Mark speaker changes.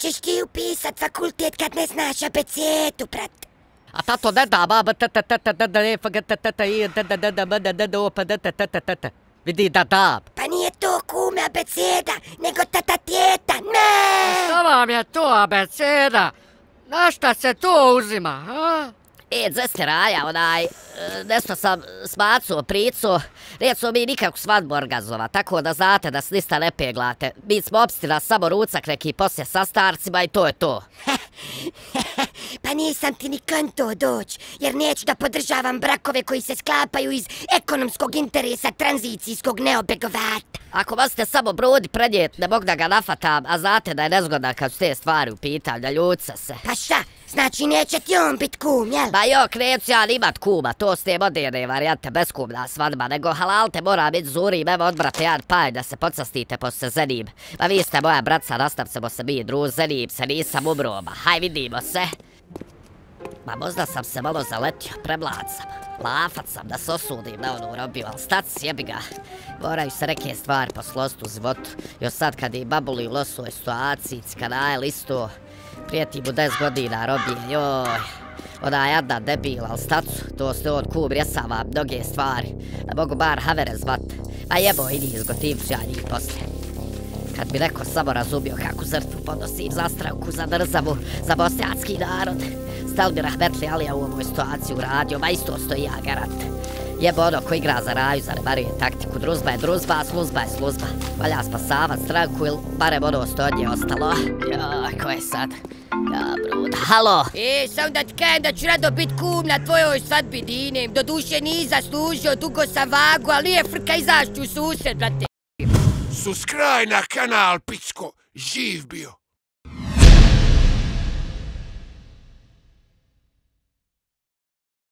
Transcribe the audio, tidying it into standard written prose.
Speaker 1: ćeš ti upisat fakultet kad ne znaš abecedu, brate?
Speaker 2: A tato ne da, baba, vidi da da.
Speaker 1: Pa nije to kume abeceda, nego tatatijeta, ne!
Speaker 2: Šta vam je to abeceda? Na šta se to uzima, a?
Speaker 3: Zeste Raja, nešto sam smacuo, pricuo, recimo mi nikakvu svadbu organizova, tako da znate da se ništa ne peglate. Mi smo opstina samo rucak neki poslije sa starcima i to je to.
Speaker 1: Pa nisam ti ni kanto doć, jer neću da podržavam brakove koji se sklapaju iz ekonomskog interesa tranzicijskog neobegovata.
Speaker 3: Ako možete samo Brudi prenijet, ne mogu da ga nafatam, a znate da je nezgodan kad su te stvari u pitanju, da ljuca se.
Speaker 1: Pa šta? Znači neće ti on bit kum, jel?
Speaker 3: Ba jok, neću ja imat kuma, to su te moderne varijante, beskumna svadba, nego halalte mora biti zurim, evo odbrate jedan paj da se podsastite poslije zenim. Pa vi ste moja braca, nastavcemo se mi druž, zenim se, nisam umro, ba haj vidimo se. Ma možda sam se malo zaletio, premlad sam, lafat sam da se osudim na onu robiju, ali stac jebi ga. Moraju se neke stvari posložiti u životu, još sad kad i babuli u losovoj situaciji, cikanaje listu, prijeti mu 10 godina robije, joj. Ona jadna debil, ali stacu, to ste on kum rjesava mnoge stvari, da mogu bar havere zvat. Pa jebo, idi iz Gotivcu, ja njih poslije. Kad bi neko samo razumio kako žrtvu podnosim za stranku, za drzavu, za bošnjački narod. Stal bi rahmetli Alija u ovoj situaciji uradio, ma isto stoji ja garant. Jebo ono ko igra za raju, zanemaruje taktiku, druzba je druzba, a sluzba je sluzba. Valja spasavat stranku ili barem ono što od nje ostalo. Joj, ko je sad? Ja, Bruda. Halo?
Speaker 1: Sam da ti kajem da ću rado bit kum na tvojoj svadbi, Dinem. Doduše nije zaslužio, dugo sam vagu, ali nije frka izašću u susret, brate.
Speaker 4: Subscribe na kanal, pičko, živ bio.